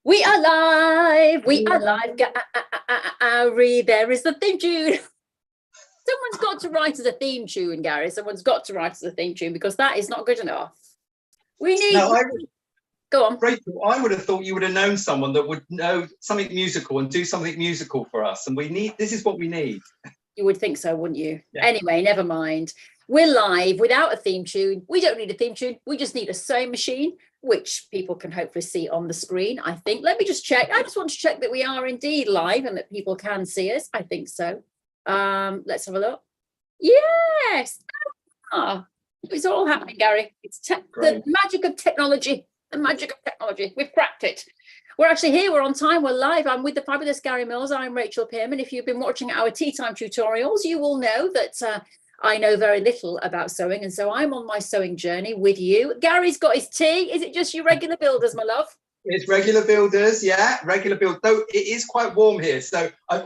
We are live. We are live. Gary, there is the theme tune. Someone's got to write us a theme tune, Gary. Someone's got to write us a theme tune because that is not good enough. We need. No, Go on. Rachel, I would have thought you would have known someone that would know something musical and do something musical for us. And this is what we need. You would think so, wouldn't you? Yeah. Anyway, never mind. We're live without a theme tune. We don't need a theme tune. We just need a sewing machine, which people can hopefully see on the screen, I think. Let me just check. I just want to check that we are indeed live and that people can see us. I think so. Let's have a look. Yes. It's all happening, Gary. It's the magic of technology. The magic of technology. We've cracked it. We're actually here. We're on time. We're live. I'm with the fabulous Gary Mills. I'm Rachel Pearman. If you've been watching our tea time tutorials, you will know that I know very little about sewing. And so I'm on my sewing journey with you. Gary's got his tea. Is it just your regular builders, my love? It's regular builders. Yeah, regular build. Though it is quite warm here. So I've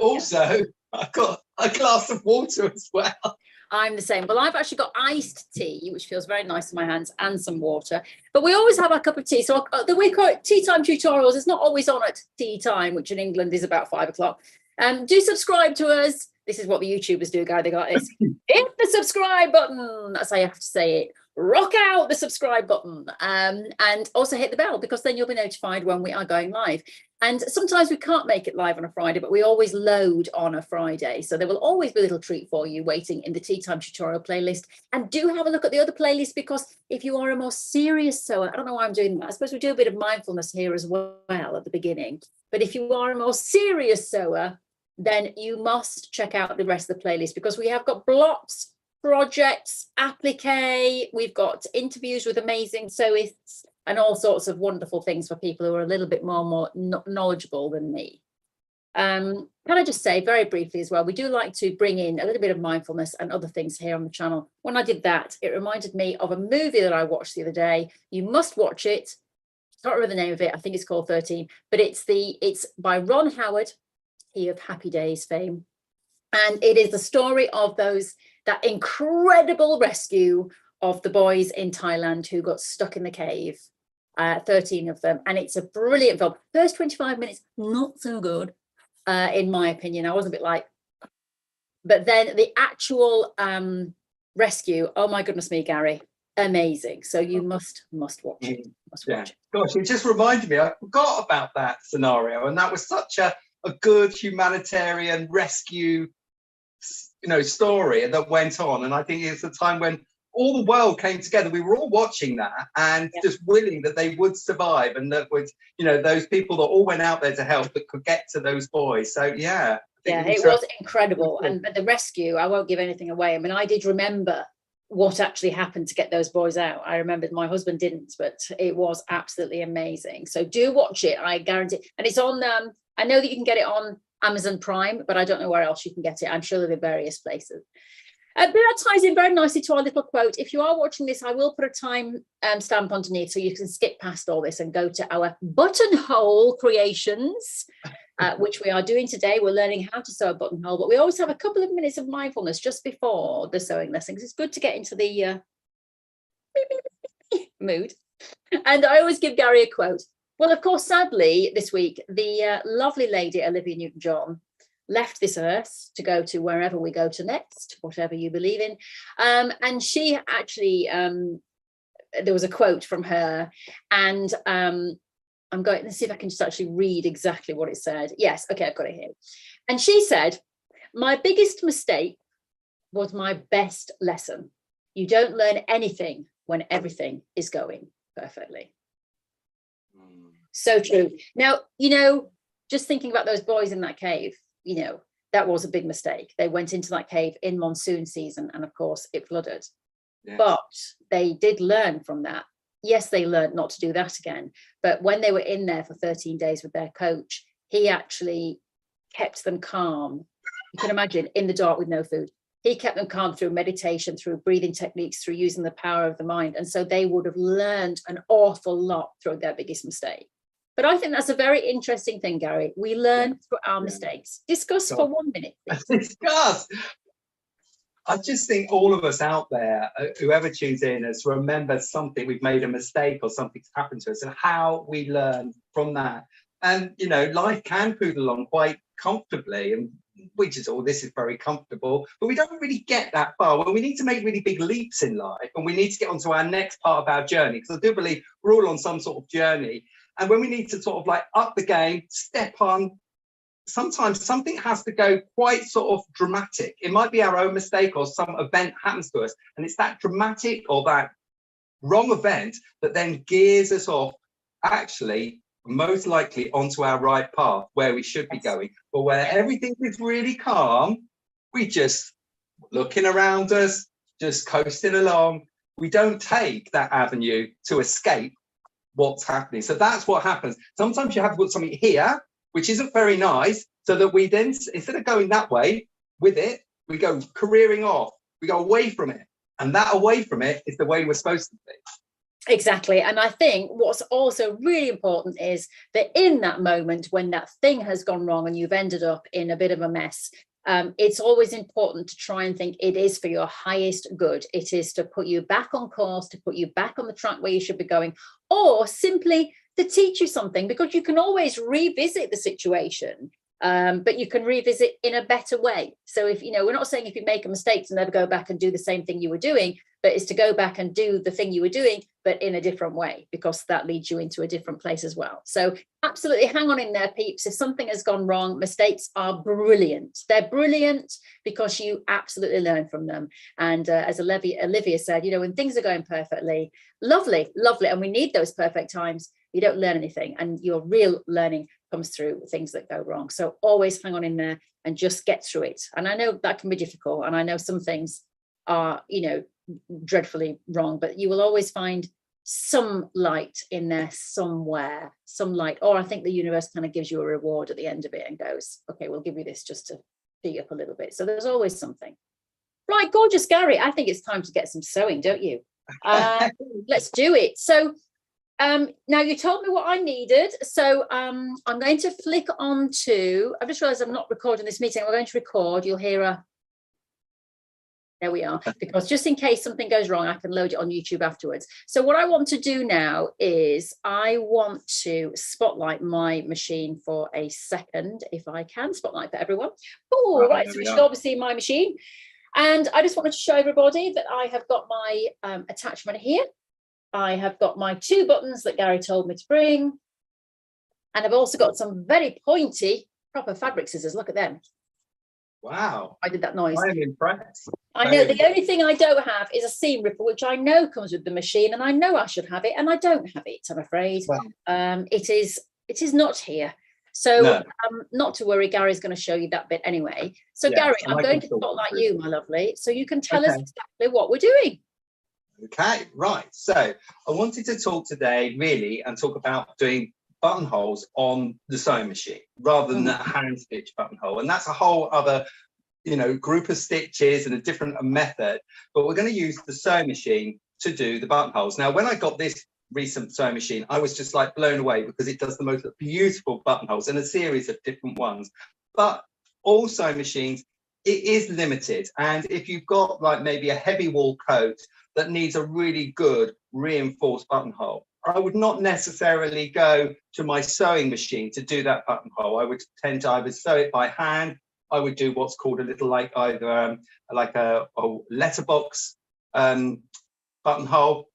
got a glass of water as well. I'm the same. Well, I've actually got iced tea, which feels very nice in my hands, and some water. But we always have a cup of tea. So we call it tea time tutorials. It's not always on at tea time, which in England is about 5 o'clock. Do subscribe to us. This is what the YouTubers do, Guy. They got this. Hit the subscribe button. That's how you have to say it. Rock out the subscribe button. And also hit the bell, because then you'll be notified when we are going live. And sometimes we can't make it live on a Friday, but we always load on a Friday. So there will always be a little treat for you waiting in the tea time tutorial playlist. And do have a look at the other playlist, because if you are a more serious sewer, I don't know why I'm doing that. I suppose we do a bit of mindfulness here as well at the beginning. But if you are a more serious sewer, then you must check out the rest of the playlist, because we have got blocks, projects, applique, we've got interviews with amazing sewists, and all sorts of wonderful things for people who are a little bit more knowledgeable than me. Can I just say very briefly as well, we do like to bring in a little bit of mindfulness and other things here on the channel. When I did that, it reminded me of a movie that I watched the other day. You must watch it. I can't remember the name of it. I think it's called 13, but it's by Ron Howard, he of Happy Days fame. And it is the story of that incredible rescue of the boys in Thailand who got stuck in the cave, 13 of them. And it's a brilliant film. First 25 minutes, not so good, in my opinion. I was a bit like, but then the actual rescue, oh my goodness me, Gary, amazing. So you must watch it. Watch it. Gosh, it just reminded me, I forgot about that scenario. And that was such a good humanitarian rescue, story that went on. And I think it's a time when all the world came together. We were all watching that and just willing that they would survive, and that was, those people that all went out there to help that could get to those boys. So it was incredible. And the rescue, I won't give anything away. I mean, I did remember what actually happened to get those boys out. I remembered, my husband didn't, but it was absolutely amazing. So do watch it, I guarantee. And it's on I know that you can get it on Amazon Prime, but I don't know where else you can get it. I'm sure there are various places. But that ties in very nicely to our little quote. If you are watching this, I will put a time stamp underneath so you can skip past all this and go to our buttonhole creations, which we are doing today. We're learning how to sew a buttonhole, but we always have a couple of minutes of mindfulness just before the sewing lessons. It's good to get into the mood. And I always give Gary a quote. Well, of course, sadly, this week, the lovely lady, Olivia Newton-John, left this earth to go to wherever we go to next, whatever you believe in. And she actually, there was a quote from her, and I'm going to see if I can just actually read exactly what it said. Yes, okay, I've got it here. And she said, "My biggest mistake was my best lesson. You don't learn anything when everything is going perfectly." So true. Now, just thinking about those boys in that cave, that was a big mistake. They went into that cave in monsoon season, and of course it flooded. Yes. But they did learn from that. Yes, they learned not to do that again. But when they were in there for 13 days with their coach, he actually kept them calm. You can imagine, in the dark with no food. He kept them calm through meditation, through breathing techniques, through using the power of the mind. And so they would have learned an awful lot through their biggest mistake. But I think that's a very interesting thing, Gary. We learn through our mistakes. Discuss for 1 minute. Discuss. I just think all of us out there, whoever tunes in, has remembered something, we've made a mistake or something's happened to us, and how we learn from that. And, you know, life can poodle along quite comfortably. And we just, oh, this is very comfortable. But we don't really get that far. Well, we need to make really big leaps in life. And we need to get onto our next part of our journey. Because I do believe we're all on some sort of journey. And when we need to sort of like up the game, step on, sometimes something has to go quite sort of dramatic. It might be our own mistake or some event happens to us. And it's that dramatic or that wrong event that then gears us off, actually, most likely onto our right path where we should be going. But where everything is really calm, we just looking around us, just coasting along. We don't take that avenue to escape what's happening. So that's what happens. Sometimes you have to put something here, which isn't very nice, so that we then, instead of going that way with it, we go careering off, we go away from it. And that away from it is the way we're supposed to be. Exactly. And I think what's also really important is that in that moment when that thing has gone wrong and you've ended up in a bit of a mess, it's always important to try and think it is for your highest good. It is to put you back on course, to put you back on the track where you should be going, or simply to teach you something, because you can always revisit the situation. But you can revisit in a better way. So if, you know, we're not saying if you make a mistake to never go back and do the same thing you were doing, but it's to go back and do the thing you were doing, but in a different way, because that leads you into a different place as well. So absolutely hang on in there, peeps. If something has gone wrong, mistakes are brilliant. They're brilliant because you absolutely learn from them. And as Olivia said, you know, when things are going perfectly, lovely, and we need those perfect times, you don't learn anything, and your real learning comes through things that go wrong. So always hang on in there and just get through it. And I know that can be difficult, and I know some things are, you know, dreadfully wrong, but you will always find some light in there somewhere, some light. Or I think the universe kind of gives you a reward at the end of it and goes, okay, we'll give you this just to pick you up a little bit. So there's always something. Right, gorgeous Gary, I think it's time to get some sewing, don't you? Let's do it. So now you told me what I needed, so I'm going to flick on to, I've just realized I'm not recording this meeting. We're going to record. You'll hear a, there we are, because just in case something goes wrong, I can load it on YouTube afterwards. So what I want to do now is I want to spotlight my machine for a second, if I can, spotlight for everyone. Oh, right, so we should obviously see my machine. And I just wanted to show everybody that I have got my attachment here. I have got my 2 buttons that Gary told me to bring. And I've also got some very pointy, proper fabric scissors. Look at them. Wow. I did that noise. I'm impressed. I know the only thing I don't have is a seam ripper, which I know comes with the machine, and I know I should have it, and I don't have it, I'm afraid. Wow. It is not here. So no. Not to worry, Gary's going to show you that bit anyway. So yeah, Gary, I'm going to spotlight you, my lovely, so you can tell us exactly what we're doing. Okay, right. So I wanted to talk today really and talk about doing buttonholes on the sewing machine rather than a hand stitch buttonhole. And that's a whole other, you know, group of stitches and a different method. But we're going to use the sewing machine to do the buttonholes. Now, when I got this recent sewing machine, I was just like blown away because it does the most beautiful buttonholes in a series of different ones. But all sewing machines, it is limited. And if you've got like maybe a heavy wool coat that needs a really good reinforced buttonhole, I would not necessarily go to my sewing machine to do that buttonhole. I would tend to either sew it by hand. I would do what's called a little like either like a letterbox buttonhole,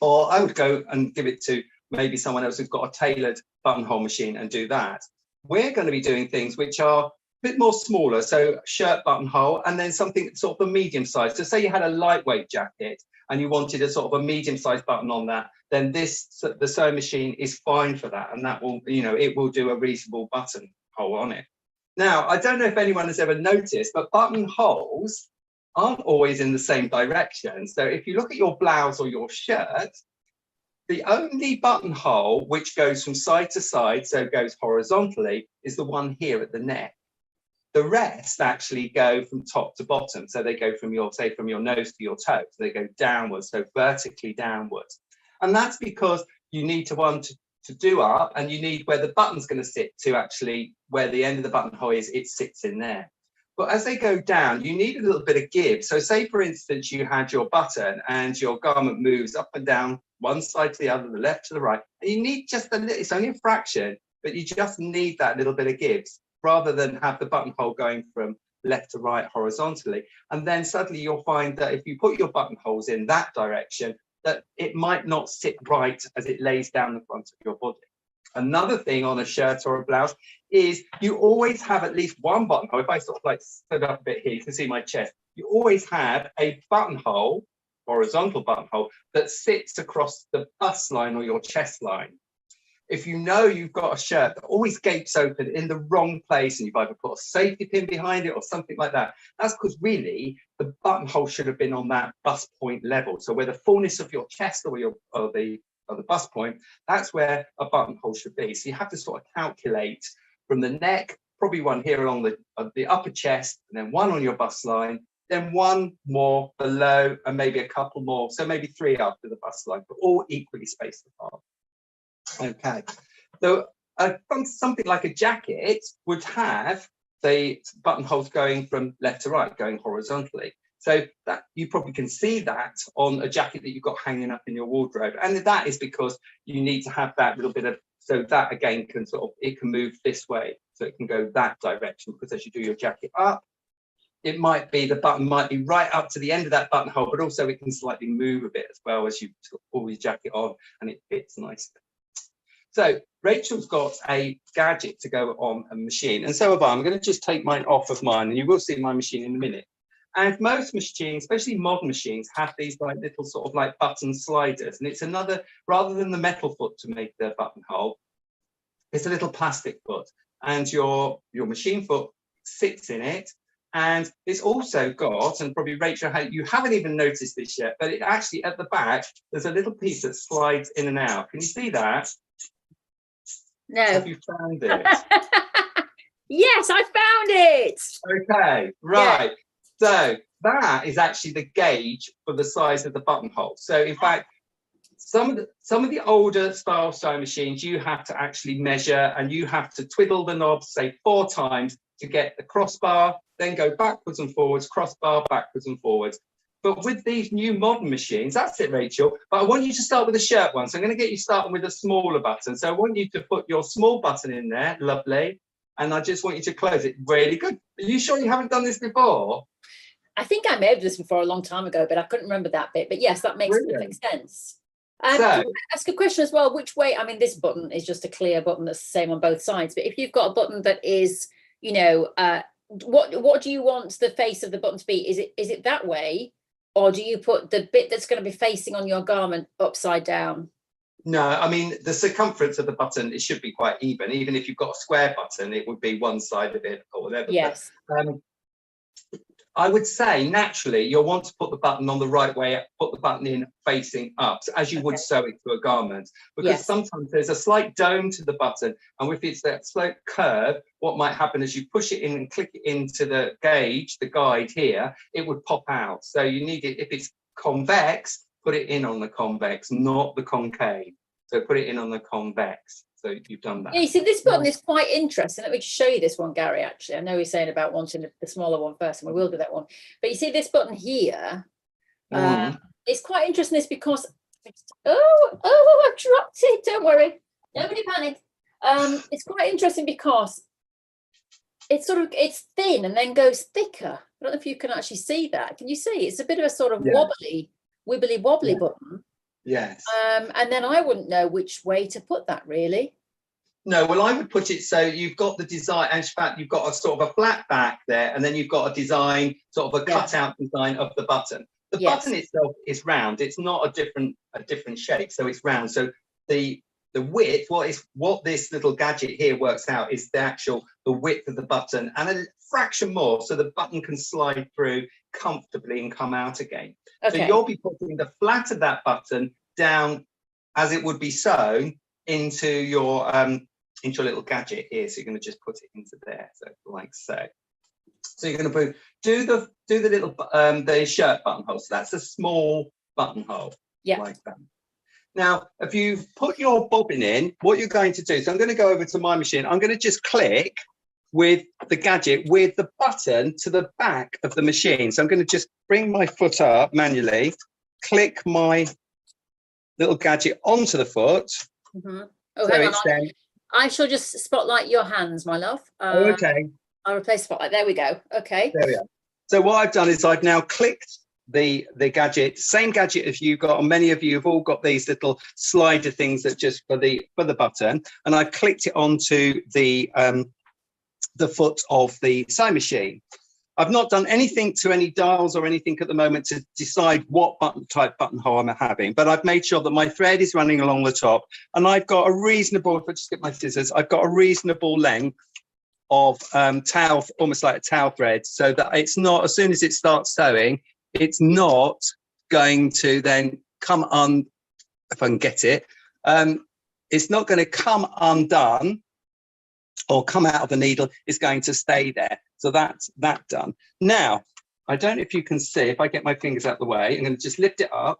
or I would go and give it to maybe someone else who's got a tailored buttonhole machine and do that. We're going to be doing things which are bit more smaller, so shirt buttonhole, and then something sort of a medium size. So say you had a lightweight jacket and you wanted a sort of a medium sized button on that, then the sewing machine is fine for that, and that will, you know, it will do a reasonable buttonhole on it. Now, I don't know if anyone has ever noticed, but buttonholes aren't always in the same direction. So if you look at your blouse or your shirt, the only buttonhole which goes from side to side, so goes horizontally, is the one here at the neck. The rest actually go from top to bottom. So they go from your, say, from your nose to your toe. So they go downwards, so vertically downwards. And that's because you need to want to do up, and you need where the button's going to sit to actually where the end of the buttonhole is, it sits in there. But as they go down, you need a little bit of give. So say, for instance, you had your button and your garment moves up and down, one side to the other, the left to the right, and you need just a little, it's only a fraction, but you just need that little bit of gives rather than have the buttonhole going from left to right horizontally. And then suddenly you'll find that if you put your buttonholes in that direction, that it might not sit right as it lays down the front of your body. Another thing on a shirt or a blouse is you always have at least one buttonhole. If I sort of like stood up a bit here, you can see my chest. You always have a buttonhole, horizontal buttonhole, that sits across the bust line or your chest line. If you know you've got a shirt that always gapes open in the wrong place and you've either put a safety pin behind it or something like that, that's because really the buttonhole should have been on that bust point level. So where the fullness of your chest or the bust point, that's where a buttonhole should be. So you have to sort of calculate from the neck, probably one here along the upper chest, and then one on your bust line, then one more below, and maybe a couple more. So maybe 3 after the bust line, but all equally spaced apart. Okay, so something like a jacket would have the buttonholes going from left to right, going horizontally. So that you probably can see that on a jacket that you've got hanging up in your wardrobe. And that is because you need to have that little bit of, so that again can sort of, it can move this way. So it can go that direction, because as you do your jacket up, it might be, the button might be right up to the end of that buttonhole, but also it can slightly move a bit as well as you pull your jacket on and it fits nicely. So Rachel's got a gadget to go on a machine, and so have I. I'm going to just take mine off of mine, and you will see my machine in a minute. And most machines, especially modern machines, have these like little sort of like button sliders, and it's another, rather than the metal foot to make the buttonhole, it's a little plastic foot, and your machine foot sits in it. And it's also got, and probably Rachel, you haven't even noticed this yet, but it actually at the back, there's a little piece that slides in and out. Can you see that? No. Have you found it? Yes, I found it. Okay, right. Yeah. So that is actually the gauge for the size of the buttonhole. So in fact, some of the older style sewing machines, you have to actually measure and you have to twiddle the knob, say 4 times to get the crossbar, then go backwards and forwards, crossbar, backwards and forwards. But with these new modern machines, that's it, Rachel. But I want you to start with the shirt one. So I'm going to get you starting with a smaller button. So I want you to put your small button in there, lovely. And I just want you to close it, really good. Are you sure you haven't done this before? I think I may have done this before a long time ago, but I couldn't remember that bit. But yes, that makes perfect sense. So, can I ask a question as well? Which way? I mean, this button is just a clear button that's the same on both sides. But if you've got a button that is, you know, what do you want the face of the button to be? Is it that way? Or do you put the bit that's going to be facing on your garment upside down? No, I mean, the circumference of the button, it should be quite even. Even if you've got a square button, it would be one side of it or whatever. Yes. But, I would say naturally you'll want to put the button on the right way, put the button in facing up, as you would sew it to a garment, because sometimes there's a slight dome to the button, and if it's that slope curve, what might happen is you push it in and click it into the gauge, the guide here, it would pop out. So you need it, if it's convex, put it in on the convex, not the concave. So put it in on the convex. So you've done that. Yeah, you see, this button is quite interesting. Let me just show you this one, Gary, actually. I know he's saying about wanting the smaller one first, and we will do that one. But you see this button here, it's quite interesting this because, oh, I dropped it. Don't worry. Nobody panic. It's quite interesting because it's thin and then goes thicker. I don't know if you can actually see that. Can you see? It's a bit of a sort of wibbly wobbly button. Yes. And then I wouldn't know which way to put that, really. No, well, I would put it so you've got the design, and in fact, you've got a sort of a flat back there, and then you've got a design, sort of a cutout design of the button. The button itself is round. It's not a different shape, so it's round. So the width, what this little gadget here works out is the width of the button and a fraction more, so the button can slide through comfortably and come out again. So you'll be putting the flat of that button down as it would be sewn into your little gadget here. So you're going to just put it into there, so like so. So you're going to do the little the shirt buttonhole. So that's a small buttonhole, like that. Now, if you've put your bobbin in, what you're going to do, so I'm going to go over to my machine. I'm going to just click with the gadget with the button to the back of the machine. So I'm going to just bring my foot up manually, click my little gadget onto the foot. Oh, so hang on. I shall just spotlight your hands, my love. Okay. I'll replace spotlight. There we go. Okay. There we are. So what I've done is I've now clicked the gadget, same gadget as you got, and many of you have all got these little slider things that just for the button, and I've clicked it onto the foot of the sewing machine. I've not done anything to any dials or anything at the moment to decide what type buttonhole I'm having, but I've made sure that my thread is running along the top, and I've got a reasonable, if I just get my scissors, I've got a reasonable length of towel, almost like a towel thread, so that it's not, as soon as it starts sewing, it's not going to then come on, if I can get it, it's not going to come undone or come out of the needle, it's going to stay there. So that's that done. Now, I don't know if you can see, if I get my fingers out of the way, I'm going to just lift it up.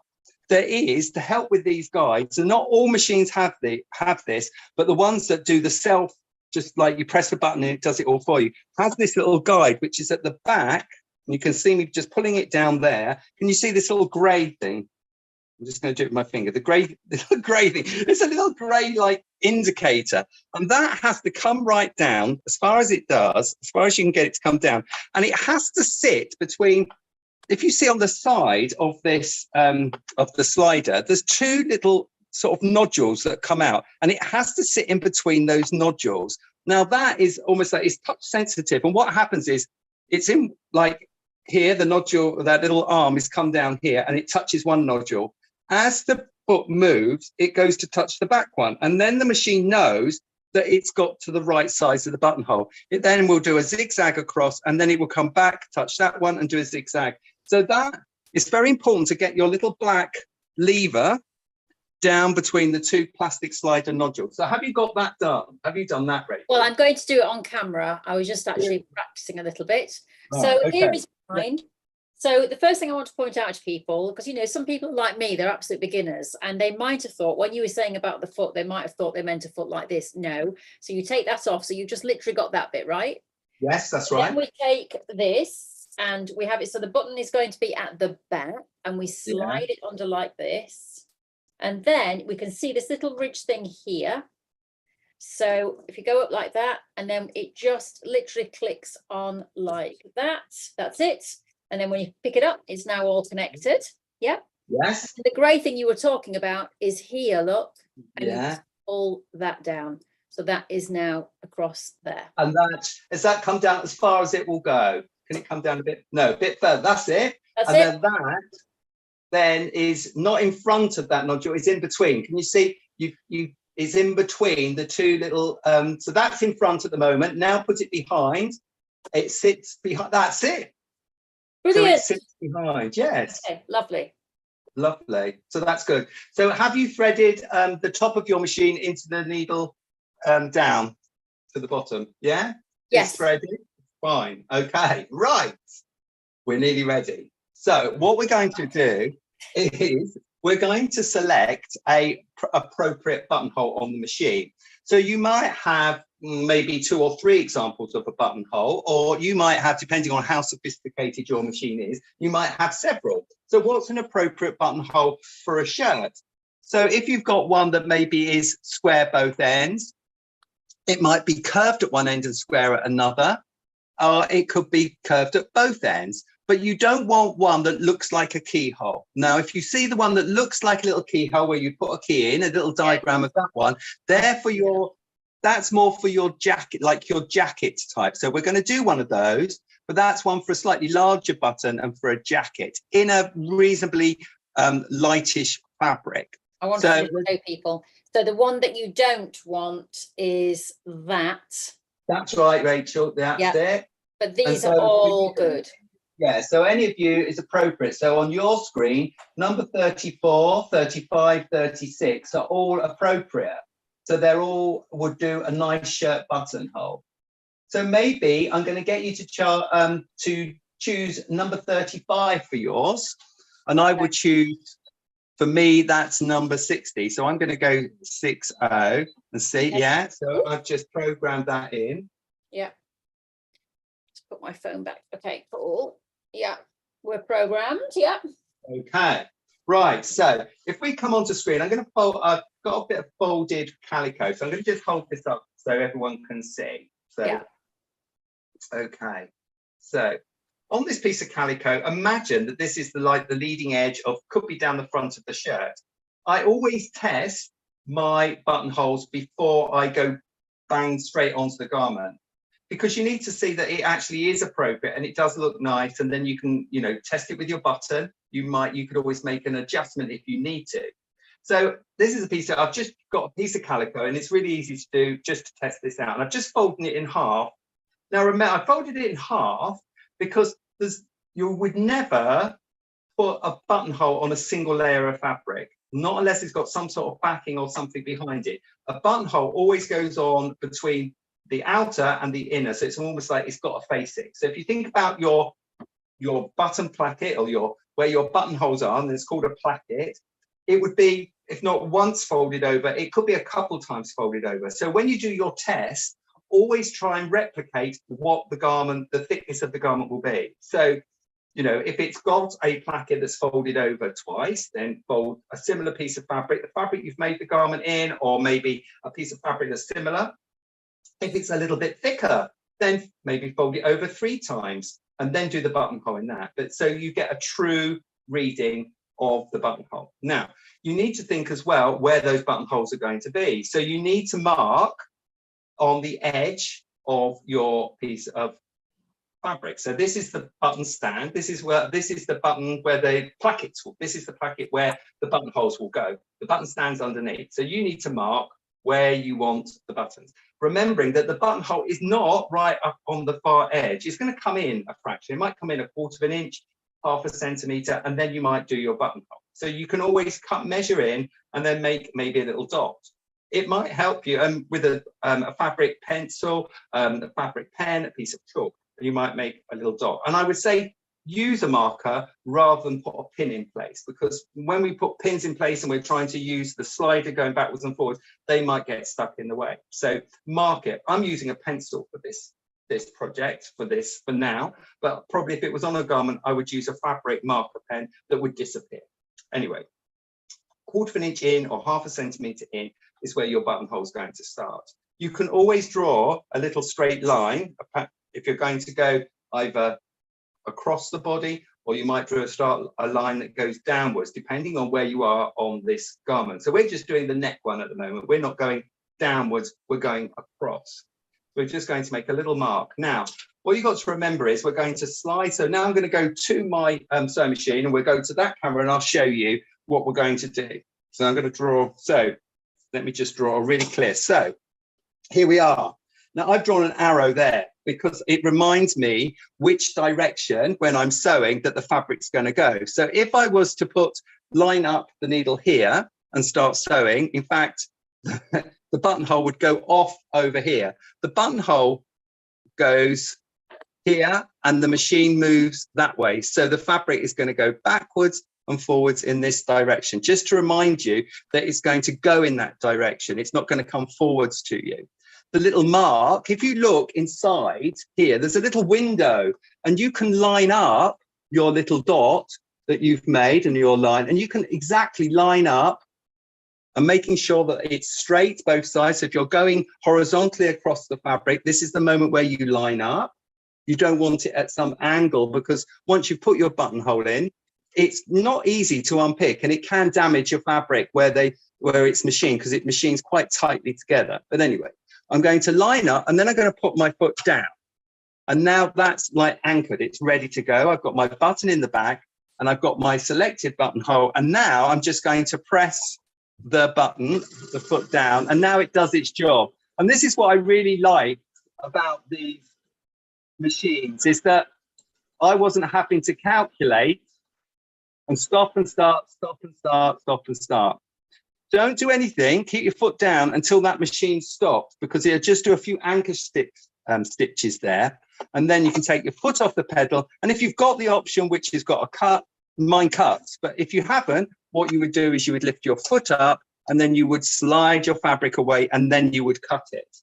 There is, to help with these guides, and not all machines have this, but the ones that do the self, just like you press the button and it does it all for you, has this little guide, which is at the back. And you can see me just pulling it down there. Can you see this little grey thing? I'm just going to do it with my finger. The little grey thing. It's a little grey like indicator, and that has to come right down as far as it does, as far as you can get it to come down, and it has to sit between. If you see on the side of this of the slider, there's two little sort of nodules that come out, and it has to sit in between those nodules. Now that is almost like it's touch sensitive, and what happens is it's in like here, the nodule, that little arm is come down here and it touches one nodule. As the foot moves, it goes to touch the back one, and then the machine knows that it's got to the right size of the buttonhole. It then will do a zigzag across, and then it will come back, touch that one and do a zigzag. So that is very important, to get your little black lever down between the two plastic slider nodules. So have you got that done? Have you done that, Rachel? Well, I'm going to do it on camera. I was just actually practicing a little bit. So here is mine. So the first thing I want to point out to people, because, you know, some people like me, they're absolute beginners, and they might have thought, when you were saying about the foot, they might have thought they meant a foot like this. No. So you take that off. So you just literally got that bit, right? Yes, that's right. Then we take this and we have it. So the button is going to be at the back, and we slide it under like this. And then we can see this little ridge thing here. So if you go up like that, and then it just literally clicks on like that. That's it. And then when you pick it up, it's now all connected. Yeah. Yes. And the grey thing you were talking about is here, look. And you yeah. pull that down. So that is now across there. And that, has that come down as far as it will go? Can it come down a bit? No, a bit further. That's it. That's and it. Then that then is not in front of that nodule, it's in between. Can you see? It's in between the two little, so that's in front at the moment. Now put it behind. It sits behind, that's it. Brilliant. So it sits behind, yes. Okay, lovely. Lovely. So that's good. So have you threaded the top of your machine into the needle down to the bottom? Yeah? Yes. It's threaded? Fine. Okay, right. We're nearly ready. So what we're going to do is we're going to select a appropriate buttonhole on the machine. So you might have maybe 2 or 3 examples of a buttonhole, or you might have, depending on how sophisticated your machine is, you might have several. So what's an appropriate buttonhole for a shirt? So if you've got one that maybe is square both ends, it might be curved at one end and square at another, or it could be curved at both ends. But you don't want one that looks like a keyhole. Now, if you see the one that looks like a little keyhole where you put a key in, a little diagram of that one, there for your, that's more for your jacket, like your jacket type. So we're going to do one of those, but that's one for a slightly larger button and for a jacket in a reasonably lightish fabric. I want to show people. So the one that you don't want is that. That's right, Rachel. That's it. But these are all good. Yeah, so any of you is appropriate. So on your screen, number 34, 35, 36 are all appropriate. So they're all would do a nice shirt buttonhole. So maybe I'm going to get you to choose number 35 for yours. And I would choose, for me, that's number 60. So I'm going to go 60 and see. Yeah, so I've just programmed that in. Yeah. Just put my phone back. Okay, cool. Yeah, we're programmed. Yeah. Okay. Right, so if we come onto screen, I'm going to fold, I've got a bit of folded calico, so I'm going to just hold this up so everyone can see. So, Yeah. okay, so on this piece of calico, imagine that this is the leading edge of, could be down the front of the shirt. I always test my buttonholes before I go bang straight onto the garment, because you need to see that it actually is appropriate and it does look nice, and then you can, you know, test it with your button. You could always make an adjustment if you need to. So this is a piece that I've just got, a piece of calico, and it's really easy to do just to test this out. And I've just folded it in half. Now remember, I folded it in half because you would never put a buttonhole on a single layer of fabric, not unless it's got some sort of backing or something behind it. A buttonhole always goes on between the outer and the inner, so it's almost like it's got a facing. So if you think about your button placket, or where your buttonholes are, and it's called a placket, it would be, if not once folded over, it could be a couple times folded over. So when you do your test, always try and replicate what the thickness of the garment will be. So, you know, if it's got a placket that's folded over twice, then fold a similar piece of fabric, the fabric you've made the garment in, or maybe a piece of fabric that's similar. If it's a little bit thicker, then maybe fold it over 3 times and then do the buttonhole in that. But so you get a true reading of the buttonhole. Now, you need to think as well where those buttonholes are going to be. So you need to mark on the edge of your piece of fabric. So this is the button stand. This is the button where the plackets will, this is the placket where the buttonholes will go. The button stand's underneath. So you need to mark where you want the buttons. Remembering that the buttonhole is not right up on the far edge. It's going to come in a fraction. It might come in 1/4 of an inch, 1/2 centimetre, and then you might do your buttonhole. So you can always measure in and then make maybe a little dot. It might help you with a fabric pencil, a fabric pen, a piece of chalk. You might make a little dot. And I would say use a marker rather than put a pin in place, because when we put pins in place and we're trying to use the slider going backwards and forwards, they might get stuck in the way. So mark it. I'm using a pencil for this project, for now, but probably if it was on a garment, I would use a fabric marker pen that would disappear. Anyway, 1/4 of an inch in or 1/2 centimetre in is where your buttonhole is going to start. You can always draw a little straight line if you're going to go either across the body, or you might start a line that goes downwards, depending on where you are on this garment. So we're just doing the neck one at the moment. We're not going downwards, we're going across. We're just going to make a little mark. Now, what you've got to remember is we're going to slide. So now I'm going to go to my sewing machine, and we'll go to that camera and I'll show you what we're going to do. So I'm going to draw. So let me just draw really clear. So here we are. Now I've drawn an arrow there because it reminds me which direction when I'm sewing that the fabric's going to go. So if I was to line up the needle here and start sewing, in fact, the buttonhole would go off over here. The buttonhole goes here and the machine moves that way. So the fabric is going to go backwards and forwards in this direction, just to remind you that it's going to go in that direction. It's not going to come forwards to you. The little mark, if you look inside here, there's a little window, and you can line up your little dot that you've made in your line, and you can exactly line up and making sure that it's straight both sides. So if you're going horizontally across the fabric, this is the moment where you line up. You don't want it at some angle, because once you put your buttonhole in, it's not easy to unpick, and it can damage your fabric where it's machined, because it machines quite tightly together. But anyway, I'm going to line up, and then I'm going to put my foot down. And now that's like anchored. It's ready to go. I've got my button in the back, and I've got my selected buttonhole. And now I'm just going to press the button, the foot down, and now it does its job. And this is what I really like about these machines, is that I wasn't having to calculate and stop and start, stop and start, stop and start. Don't do anything. Keep your foot down until that machine stops, because it'll just do a few anchor stitches there. And then you can take your foot off the pedal. And if you've got the option, which has got a cut, mine cuts. But if you haven't, what you would do is you would lift your foot up, and then you would slide your fabric away, and then you would cut it.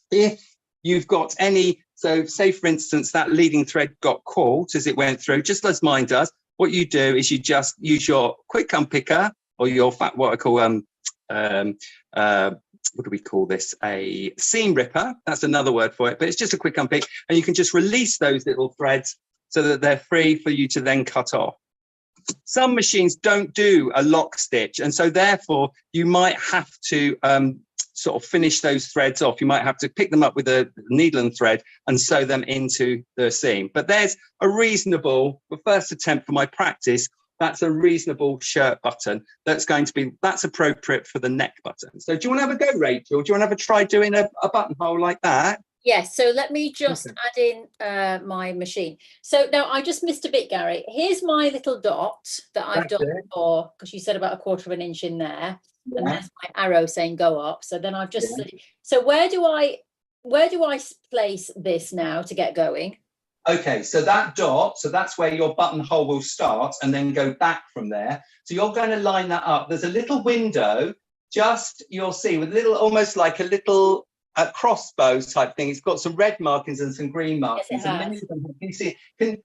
If you've got any, so say for instance, that leading thread got caught as it went through, just as mine does, what you do is you just use your quick unpicker or your what I call what do we call this? A seam ripper. That's another word for it, but it's just a quick unpick, and you can just release those little threads so that they're free for you to then cut off. Some machines don't do a lock stitch, and so therefore you might have to sort of finish those threads off. You might have to pick them up with a needle and thread and sew them into the seam. But there's a reasonable, the first attempt for my practice, that's a reasonable shirt button that's appropriate for the neck button. So do you want to have a go, Rachel? Do you want to have a try doing a buttonhole like that? Yes, so let me just add in my machine. So now I just missed a bit, Gary. Here's my little dot that I've done before, because you said about 1/4 of an inch in there. Yeah. And there's my arrow saying go up. So then I've just so where do I place this now to get going? Okay, so that dot, so that's where your buttonhole will start and then go back from there. So you're going to line that up. There's a little window, just you'll see, with little, almost like a little crossbow type thing. It's got some red markings and some green markings. Yes, you see, can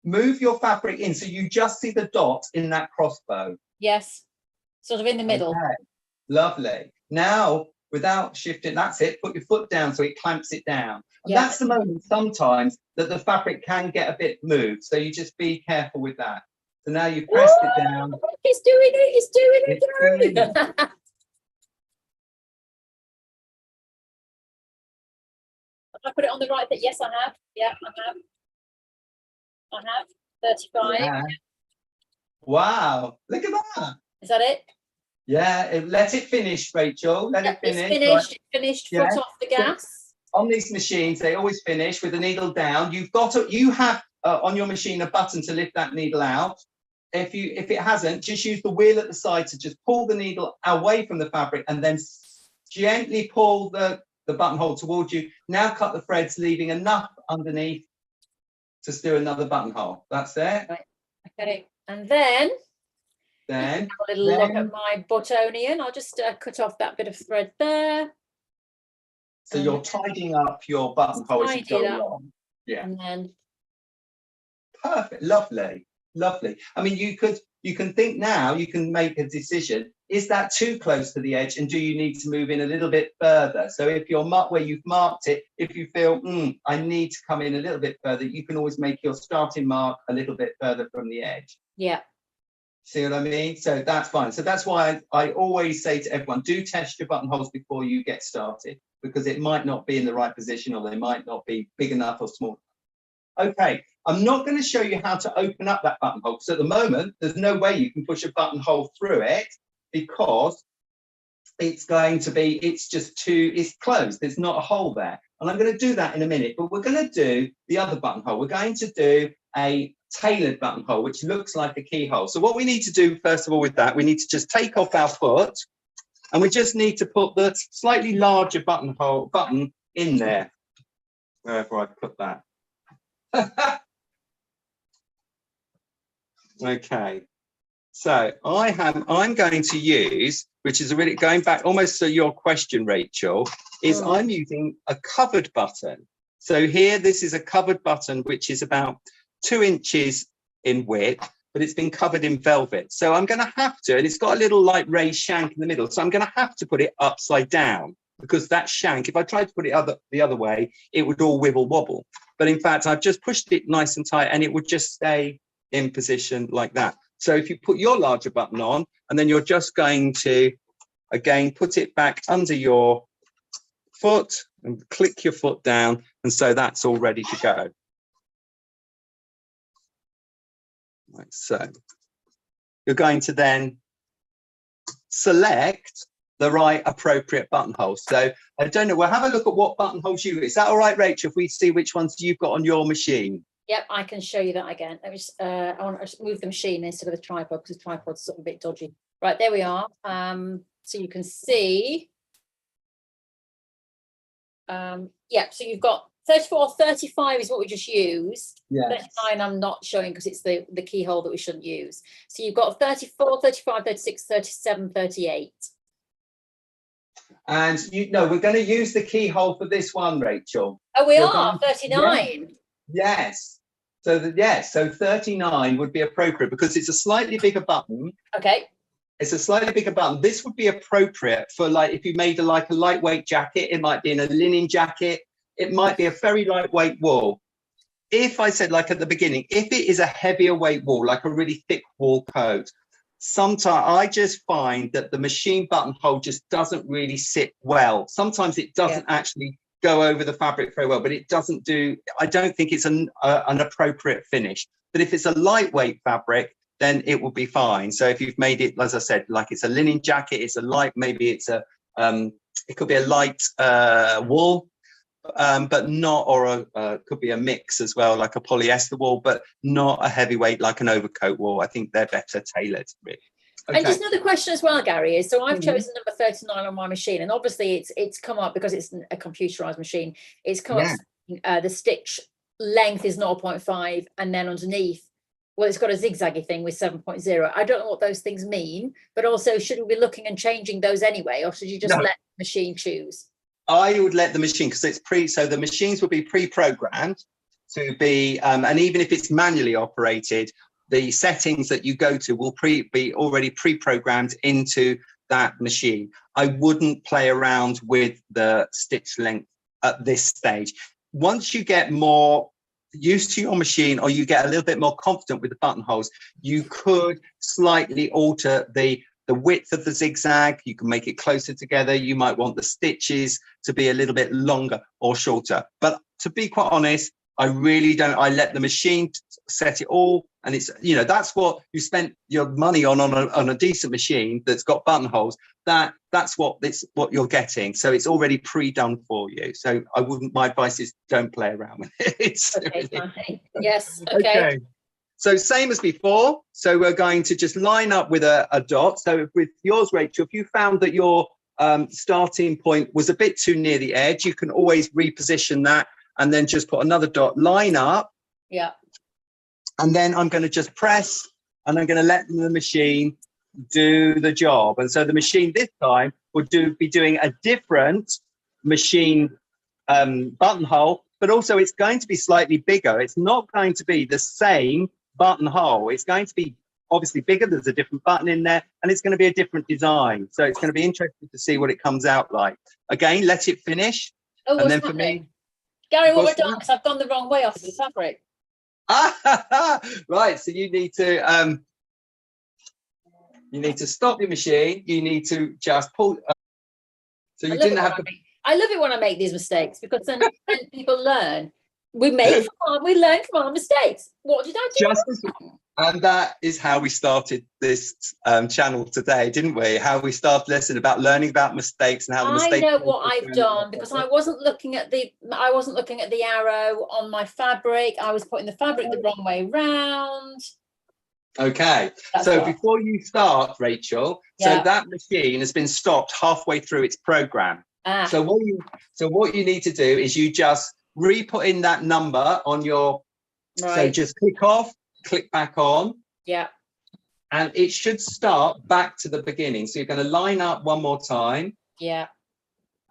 move your fabric in so you just see the dot in that crossbow. Yes, sort of in the middle. Okay. Lovely. Now, without shifting, that's it. Put your foot down so it clamps it down. And that's the moment sometimes that the fabric can get a bit moved. So you just be careful with that. So now you've pressed it down. It's doing it. It's doing it. Have I put it on the right thing? Yes, I have. Yeah, I have. 35. Yeah. Wow. Look at that. Is that it? Yeah. Let it finish, Rachel. Let it finish. It's finished. Right. Finished. Foot off the gas. On these machines, they always finish with the needle down. You have on your machine a button to lift that needle out. If it hasn't, just use the wheel at the side to just pull the needle away from the fabric and then gently pull the buttonhole towards you. Now cut the threads, leaving enough underneath to do another buttonhole. That's there. Right. Okay, and then have a little look at my buttonian. I'll just cut off that bit of thread there. So you're tidying up your buttonhole as you go along. Yeah. And then perfect. Lovely. I mean, you can think now, you can make a decision. Is that too close to the edge, and do you need to move in a little bit further? So if you're where you've marked it, if you feel I need to come in a little bit further, you can always make your starting mark a little bit further from the edge. Yeah. See what I mean? So that's fine. So that's why I always say to everyone, do test your buttonholes before you get started, because it might not be in the right position, or they might not be big enough or small. Okay, I'm not going to show you how to open up that buttonhole, because at the moment, there's no way you can push a buttonhole through it, because it's closed. There's not a hole there. And I'm going to do that in a minute, but we're going to do the other buttonhole. We're going to do a tailored buttonhole, which looks like a keyhole. So what we need to do, first of all, with that, we need to just take off our foot, and we just need to put the slightly larger button in there, wherever I put that. Okay, so I'm going to use, which is really going back almost to your question, Rachel, is I'm using a covered button. So here, this is a covered button, which is about 2 inches in width, but it's been covered in velvet. So I'm going to have to, and it's got a little like raised shank in the middle. So I'm going to have to put it upside down, because that shank, if I tried to put it the other way, it would all wibble wobble. But in fact, I've just pushed it nice and tight, and it would just stay in position like that. So if you put your larger button on, and then you're just going to, again, put it back under your foot and click your foot down. And so that's all ready to go. Like so. You're going to then select the right appropriate buttonhole. So I don't know, we'll have a look at what buttonholes you use. Is that all right, Rachel, if we see which ones you've got on your machine? Yep, I can show you that again. Let me just, I want to just move the machine instead of the tripod, because the tripod's sort of a bit dodgy. Right, there we are. So you can see. Yeah, so you've got 34, 35 is what we just used. Yes. 39 I'm not showing because it's the keyhole that we shouldn't use. So you've got 34, 35, 36, 37, 38. And we're going to use the keyhole for this one, Rachel. Oh, we are 39. Yes. So so 39 would be appropriate because it's a slightly bigger button. Okay. It's a slightly bigger button. This would be appropriate for like if you made a lightweight jacket. It might be in a linen jacket. It might be a very lightweight wool. If I said like at the beginning, if it is a heavier weight wool, like a really thick wool coat, sometimes I just find that the machine buttonhole just doesn't really sit well. Sometimes it doesn't actually go over the fabric very well, but it doesn't do, I don't think it's an appropriate finish. But if it's a lightweight fabric, then it will be fine. So if you've made it, as I said, like it's a linen jacket, it's a light, maybe it's a, it could be a light wool, but not, or could be a mix as well, like a polyester wool, but not a heavyweight like an overcoat wool. I think they're better tailored, really. Okay. And just another question as well, Gary, is so I've chosen number 39 on my machine, and obviously it's come up because it's a computerized machine. It's come up, the stitch length is 0.5, and then underneath, well, it's got a zigzaggy thing with 7.0. I don't know what those things mean, but also should we be looking and changing those anyway, or should you just let the machine choose? I would let the machine, because it's so the machines will be pre-programmed to be, and even if it's manually operated, the settings that you go to will be already pre-programmed into that machine. I wouldn't play around with the stitch length at this stage. Once you get more used to your machine, or you get a little bit more confident with the buttonholes, you could slightly alter the width of the zigzag. You can make it closer together. You might want the stitches to be a little bit longer or shorter. But to be quite honest, I really don't. I let the machine set it all, and it's, you know, that's what you spent your money on a decent machine that's got buttonholes. That's what you're getting. So it's already pre-done for you. So I wouldn't. My advice is don't play around with it. It's okay, really, yes. Okay. So same as before. So we're going to just line up with a dot. So with yours, Rachel, if you found that your starting point was a bit too near the edge, you can always reposition that and then just put another dot, line up. Yeah. And then I'm going to just press, and I'm going to let the machine do the job. And so the machine this time will be doing a different machine buttonhole, but also it's going to be slightly bigger. It's not going to be the same buttonhole. It's going to be obviously bigger. There's a different button in there, and it's going to be a different design. So it's going to be interesting to see what it comes out like. Again, let it finish. Oh, and then happening? For me, Gary, what we're doing, because I've gone the wrong way off the fabric. Right, so you need to stop your machine. You need to just pull. So you didn't have to. I love it when I make these mistakes, because then people learn. We learn from our mistakes. What did I do? And that is how we started this channel today, didn't we? How we started listening about learning about mistakes and how the mistakes. I know what I've done, because I wasn't looking at the arrow on my fabric. I was putting the fabric the wrong way round. Okay, so before you start, Rachel, so that machine has been stopped halfway through its program. So what you need to do is you just re-put in that number on your. Right. So just click off, click back on. Yeah. And it should start back to the beginning. So you're going to line up one more time. Yeah.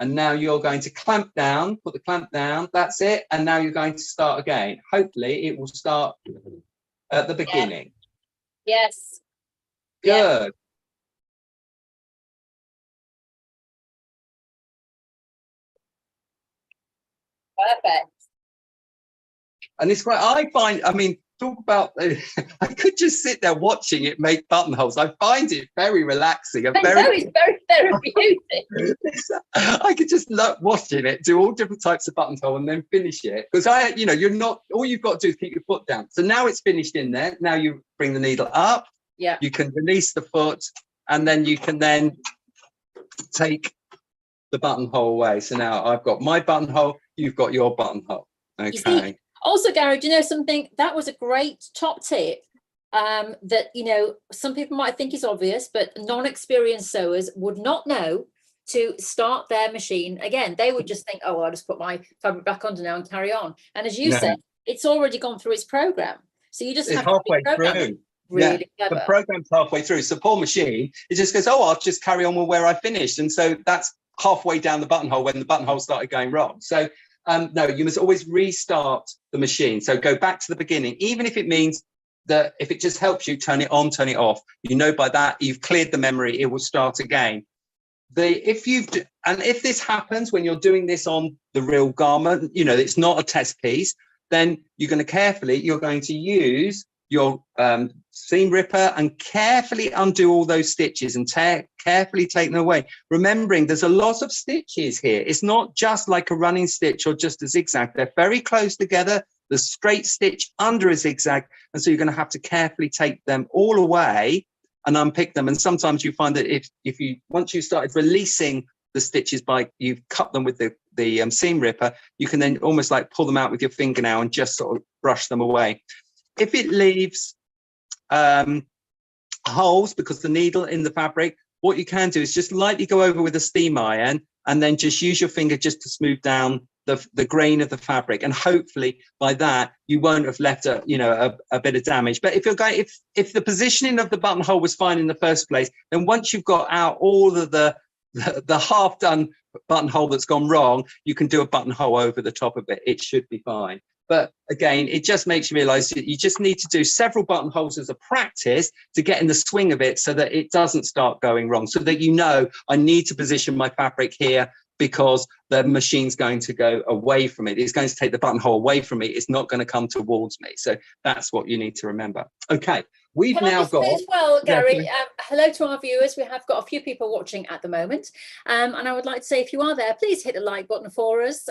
And now you're going to clamp down, put the clamp down. That's it. And now you're going to start again. Hopefully it will start at the beginning. Yes. Good. Perfect. And it's quite, I mean, talk about, I could just sit there watching it make buttonholes. I find it very relaxing. It's very therapeutic. I could just love watching it do all different types of buttonhole and then finish it. Because all you've got to do is keep your foot down. So now it's finished in there. Now you bring the needle up. Yeah. You can release the foot, and then you can then take the buttonhole away. So now I've got my buttonhole, you've got your buttonhole. Okay. Also, Gary, do you know something? That was a great top tip that, some people might think is obvious, but non-experienced sewers would not know to start their machine again. They would just think, oh, well, I'll just put my fabric back under now and carry on. And as you said, it's already gone through its program. So you just have halfway to through. Really clever. The program's halfway through. So poor machine, it just goes, oh, I'll just carry on with where I finished. And so that's halfway down the buttonhole when the buttonhole started going wrong. So No, you must always restart the machine. So go back to the beginning, even if it means that if it just helps you turn it on, turn it off, you know, by that you've cleared the memory, it will start again. If this happens when you're doing this on the real garment, you know, it's not a test piece, then you're going to use your seam ripper and carefully undo all those stitches and carefully take them away. Remembering there's a lot of stitches here. It's not just like a running stitch or just a zigzag. They're very close together. The straight stitch under a zigzag. And so you're going to have to carefully take them all away and unpick them. And sometimes you find that if you once you started releasing the stitches by you've cut them with the seam ripper, you can then almost like pull them out with your fingernail and just sort of brush them away. If it leaves holes because the needle in the fabric, what you can do is just lightly go over with a steam iron and then just use your finger just to smooth down the grain of the fabric, and hopefully by that you won't have left a bit of damage. But if you're going, if the positioning of the buttonhole was fine in the first place, then once you've got out all of the half done buttonhole that's gone wrong, you can do a buttonhole over the top of it. It should be fine. But again, it just makes you realize that you just need to do several buttonholes as a practice to get in the swing of it so that it doesn't start going wrong, so that you know I need to position my fabric here because the machine's going to go away from it. It's going to take the buttonhole away from me. It's not going to come towards me. So that's what you need to remember. Okay, we've now got... as well, Gary, hello to our viewers. We have got a few people watching at the moment. And I would like to say, if you are there, please hit the like button for us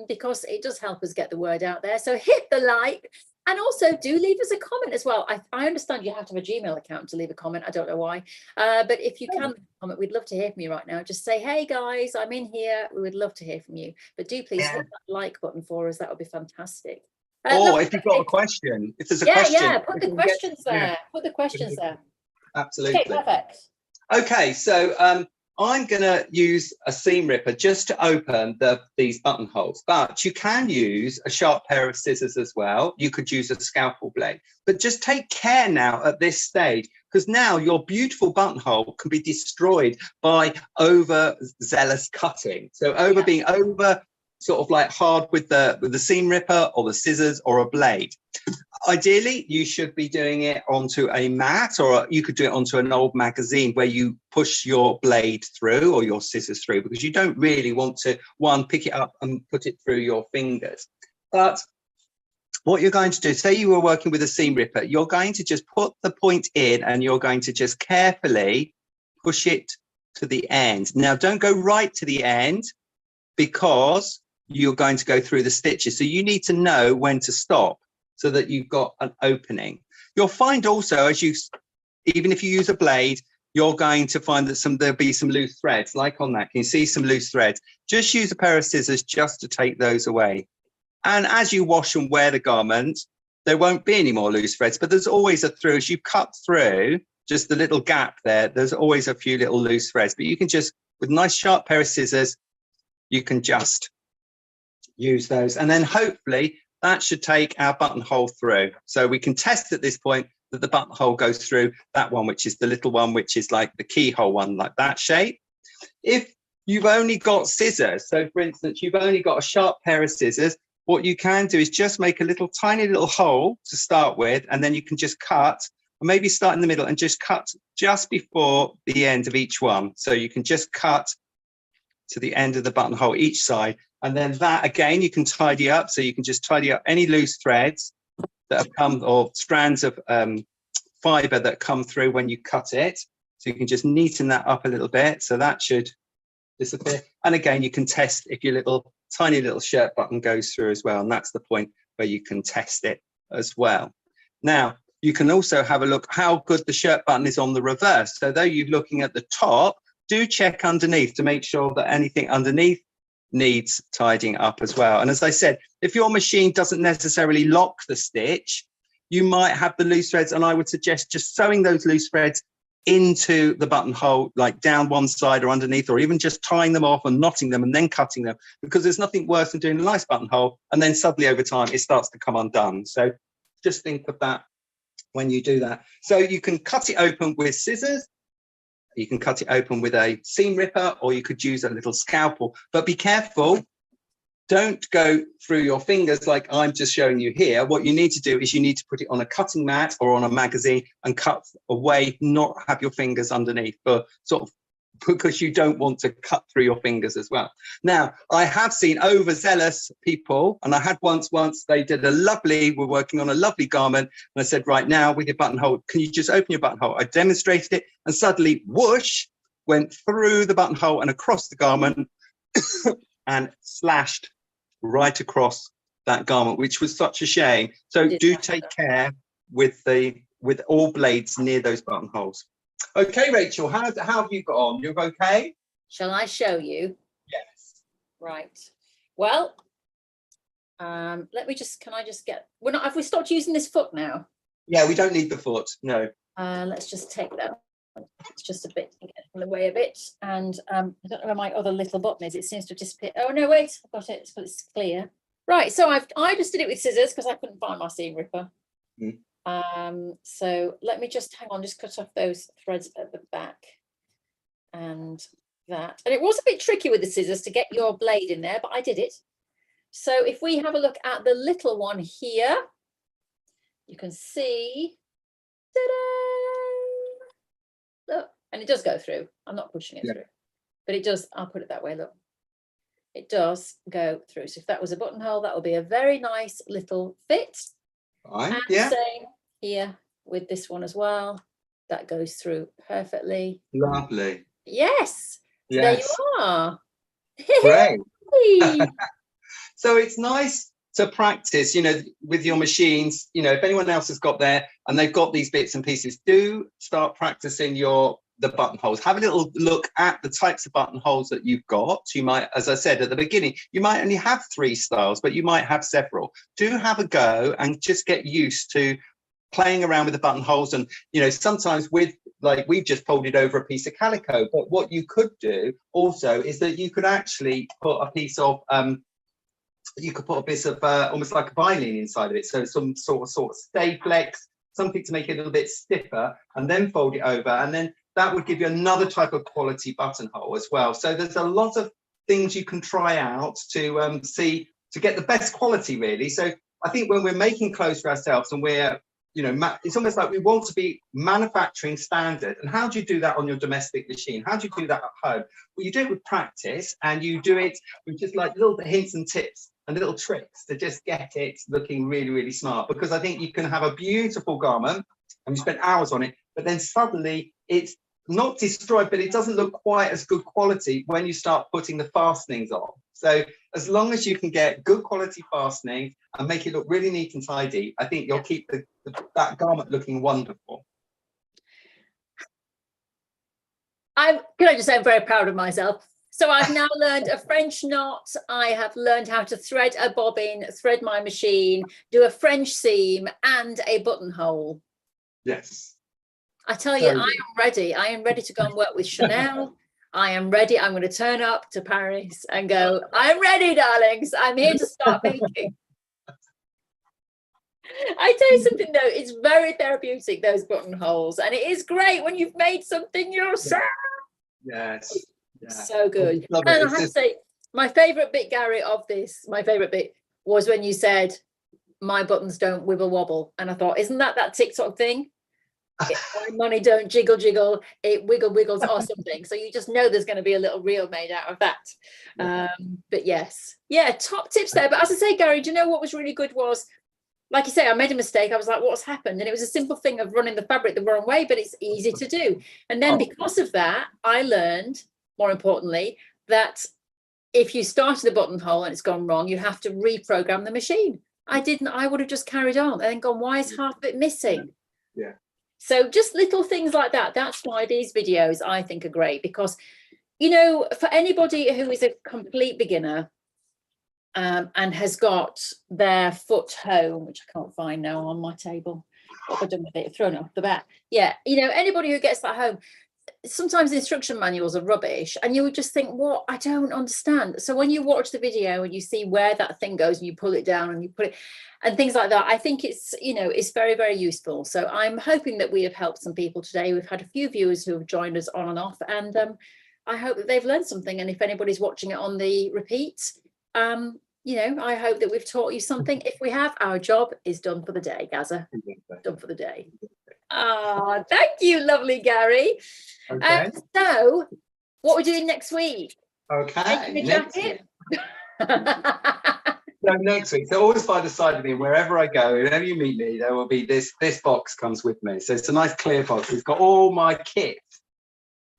because it does help us get the word out there. So hit the like. And also do leave us a comment as well. I understand you have to have a Gmail account to leave a comment. I don't know why. But if you can comment, we'd love to hear from you right now. Just say, hey guys, I'm in here. We would love to hear from you. But do please hit that like button for us. That would be fantastic. Or if you've got a question, if there's a question. Yeah, put the questions there. Put the questions there. Absolutely. Okay, perfect. Okay, so I'm going to use a seam ripper just to open these buttonholes, but you can use a sharp pair of scissors as well. You could use a scalpel blade, but just take care now at this stage, because now your beautiful buttonhole can be destroyed by overzealous cutting. So being over sort of like hard with the seam ripper or the scissors or a blade. Ideally, you should be doing it onto a mat, or you could do it onto an old magazine where you push your blade through or your scissors through, because you don't really want to, pick it up and put it through your fingers. But what you're going to do, say you were working with a seam ripper, you're going to just put the point in and you're going to just carefully push it to the end. Now, don't go right to the end because you're going to go through the stitches. So you need to know when to stop, so that you've got an opening. You'll find also, even if you use a blade, you're going to find that there'll be some loose threads, like on that. Can you see some loose threads? Just use a pair of scissors just to take those away. And as you wash and wear the garment, there won't be any more loose threads, but there's always as you cut through just the little gap there's always a few little loose threads, but you can just, with a nice sharp pair of scissors, you can just use those. And then hopefully that should take our buttonhole through. So we can test at this point that the buttonhole goes through that one, which is the little one, which is like the keyhole one, like that shape. If you've only got scissors, so for instance, you've only got a sharp pair of scissors, what you can do is just make a tiny little hole to start with, and then you can just cut, or maybe start in the middle and just cut just before the end of each one. So you can just cut to the end of the buttonhole each side. And then that, again, you can tidy up. So you can just tidy up any loose threads that have come, or strands of fiber that come through when you cut it. So you can just neaten that up a little bit. So that should disappear. And again, you can test if your tiny little shirt button goes through as well. And that's the point where you can test it as well. Now, you can also have a look how good the shirt button is on the reverse. So though you're looking at the top, do check underneath to make sure that anything underneath needs tidying up as well. And as I said, if your machine doesn't necessarily lock the stitch, you might have the loose threads, and I would suggest just sewing those loose threads into the buttonhole, like down one side or underneath, or even just tying them off and knotting them and then cutting them, because there's nothing worse than doing a nice buttonhole and then suddenly over time it starts to come undone. So just think of that when you do that. So you can cut it open with scissors, you can cut it open with a seam ripper, or you could use a little scalpel, but be careful don't go through your fingers like I'm just showing you here. What you need to do is you need to put it on a cutting mat or on a magazine and cut away, not have your fingers underneath, for sort of, because you don't want to cut through your fingers as well. Now, I have seen overzealous people, and I had once they did we're working on a lovely garment, and I said, right now with your buttonhole, can you just open your buttonhole? I demonstrated it, and suddenly, whoosh, went through the buttonhole and across the garment and slashed right across that garment, which was such a shame. So do take care with all blades near those buttonholes. Okay, Rachel, how have you got on? You're okay? Shall I show you? Yes. Right. Well, let me just, can I just get, have we stopped using this foot now? Yeah, we don't need the foot, no. Let's just take that. It's just a bit in the way of it. And I don't know where my other little button is. It seems to have disappeared. Oh, no, wait, I've got it. It's clear. Right, so I just did it with scissors because I couldn't find my seam ripper. Mm. So let me just hang on, just cut off those threads at the back and that. And it was a bit tricky with the scissors to get your blade in there, but I did it. So if we have a look at the little one here, you can see, ta-da! Look, and it does go through. I'm not pushing it through, but it does. I'll put it that way. Look, it does go through. So if that was a buttonhole, that will be a very nice little fit. Fine. And Yeah. same here with this one as well. That goes through perfectly. Lovely. Yes. So Yes. there you are. Great. So it's nice to practice, with your machines. If anyone else has got there and they've got these bits and pieces, do start practicing the buttonholes. Have a little look at the types of buttonholes that you've got. You might, as I said at the beginning, you might only have 3 styles, but you might have several. Do have a go and just get used to playing around with the buttonholes. And sometimes we've just folded over a piece of calico, but what you could do also is that you could actually put a piece of almost like a violin inside of it, so some sort of stay flex, something to make it a little bit stiffer, and then fold it over, and then that would give you another type of quality buttonhole as well. So there's a lot of things you can try out to see, to get the best quality, really. So I think when we're making clothes for ourselves and we're it's almost like we want to be manufacturing standard. And how do you do that on your domestic machine? How do you do that at home? Well, you do it with practice, and you do it with just like little hints and tips and little tricks to just get it looking really, really smart. Because I think you can have a beautiful garment and you spend hours on it, but then suddenly it's not destroyed, but it doesn't look quite as good quality when you start putting the fastenings on. So as long as you can get good quality fastening and make it look really neat and tidy, I think you'll keep that garment looking wonderful. Can I just say I'm very proud of myself. So I've now learned a French knot. I have learned how to thread a bobbin, thread my machine, do a French seam and a buttonhole. Yes. I tell you, I am ready. I am ready to go and work with Chanel. I am ready. I'm going to turn up to Paris and go, I'm ready, darlings. I'm here to start making. I tell you something, though, it's very therapeutic, those buttonholes. And it is great when you've made something yourself. Yes. Yeah. So good. And I have to say, my favourite bit, Gary, of this, my favourite bit was when you said, my buttons don't wibble wobble. And I thought, isn't that TikTok thing? My money don't jiggle jiggle, it wiggles or something. So you just know there's going to be a little reel made out of that. But yes, yeah, top tips there. But as I say, Gary, do you know what was really good was, like you say, I made a mistake. I was like, what's happened? And it was a simple thing of running the fabric the wrong way, but it's easy to do. And then because of that, I learned, more importantly, that if you started the buttonhole and it's gone wrong, you have to reprogram the machine. I didn't. I would have just carried on and then gone, why is half of it missing? Yeah. So just little things like that. That's why these videos, I think, are great, because, for anybody who is a complete beginner and has got their foot home, which I can't find now on my table. What have I done with it? I've thrown it off the bat. Yeah, anybody who gets that home, sometimes the instruction manuals are rubbish and you would just think, what? I don't understand. So when you watch the video and you see where that thing goes and you pull it down and you put it and things like that, I think it's, it's very, very useful. So I'm hoping that we have helped some people today. We've had a few viewers who have joined us on and off, and I hope that they've learned something. And if anybody's watching it on the repeat, you know, I hope that we've taught you something. If we have, our job is done for the day, Gaza. Done for the day. Ah, thank you, lovely Gary. Okay. So, what we're doing next week? Okay. Making a Next jacket? week. So next week, so always by the side of me, wherever I go, whenever you meet me, there will be this box comes with me. So it's a nice clear box. It's got all my kit.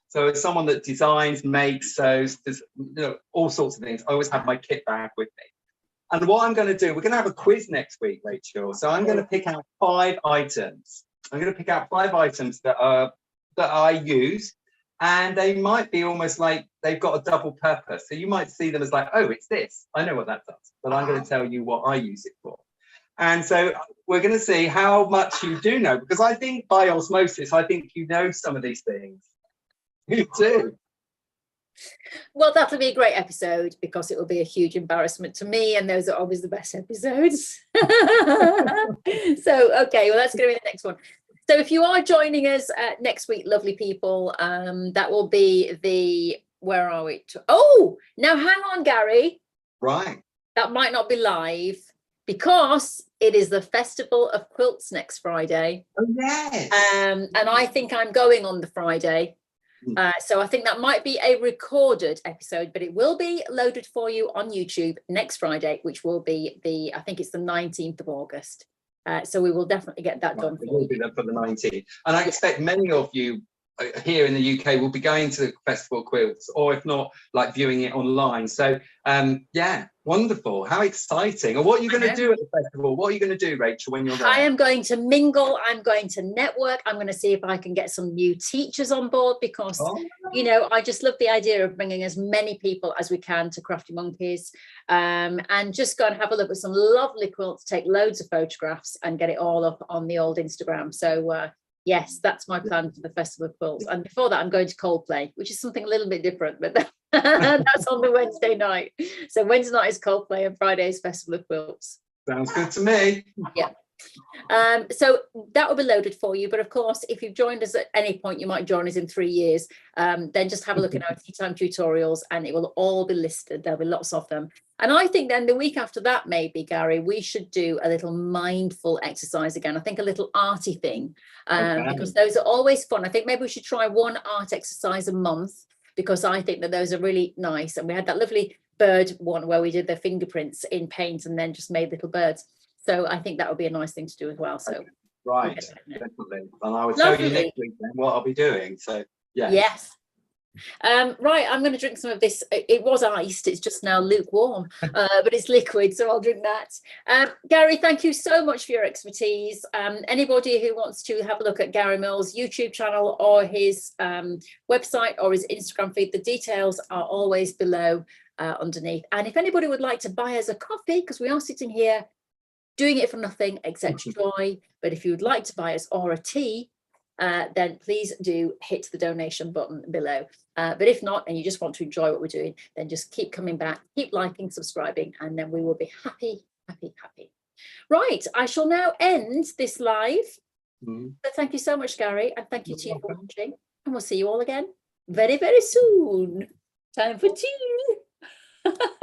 So it's someone that designs, makes, sews, does, you know, all sorts of things. I always have my kit bag with me. And what I'm going to do, we're going to have a quiz next week, Rachel. So I'm going to pick out 5 items. I'm going to pick out 5 items that I use, and they might be almost like they've got a double purpose. So you might see them as like, oh, it's this. I know what that does, but I'm going to tell you what I use it for. And so we're going to see how much you do know, because I think by osmosis, I think you know some of these things. You do. Well, that'll be a great episode because it will be a huge embarrassment to me, and those are always the best episodes. So, okay, well, that's going to be the next one. So if you are joining us next week, lovely people, that will be the, where are we? Oh, now hang on, Gary. Right. That might not be live because it is the Festival of Quilts next Friday. Oh, yes. And I think I'm going on the Friday. So I think that might be a recorded episode, but it will be loaded for you on YouTube next Friday, which will be I think it's the 19th of August. So we will definitely get that done. It will be there for the 19th. And I expect many of you here in the UK will be going to the Festival of Quilts, or if not, like viewing it online. So yeah, wonderful. How exciting. And what are you going to do at the festival? What are you going to do, Rachel, when you're there? I am going to mingle. I'm going to network. I'm going to see if I can get some new teachers on board because, you know, I just love the idea of bringing as many people as we can to Crafty Monkeys, and just go and have a look at some lovely quilts, take loads of photographs and get it all up on the old Instagram. So yes, that's my plan for the Festival of Quilts. And before that, I'm going to Coldplay, which is something a little bit different, but that's on the Wednesday night. So Wednesday night is Coldplay and Friday is Festival of Quilts. Sounds good to me. Yeah. So that will be loaded for you. But of course, if you've joined us at any point, you might join us in 3 years. Then just have a look at our tea time tutorials and it will all be listed. There'll be lots of them. And I think then the week after that, maybe, Gary, we should do a little mindful exercise again. I think a little arty thing, because those are always fun. I think maybe we should try one art exercise a month, because I think that those are really nice. And we had that lovely bird one where we did the fingerprints in paint and then just made little birds. So I think that would be a nice thing to do as well. So right, definitely. And I will tell you next week then what I'll be doing. So yeah. Yes. Right, I'm going to drink some of this. It was iced, it's just now lukewarm, but it's liquid, so I'll drink that. Gary, thank you so much for your expertise. Anybody who wants to have a look at Gary Mills' YouTube channel or his website or his Instagram feed, the details are always below underneath. And if anybody would like to buy us a coffee, because we are sitting here doing it for nothing except joy, but if you would like to buy us or a tea, then please do hit the donation button below. But if not, and you just want to enjoy what we're doing, then just keep coming back, keep liking, subscribing, and then we will be happy, happy, happy. Right, I shall now end this live. So thank you so much, Gary, and thank you to you for watching. And we'll see you all again very, very soon. Time for tea.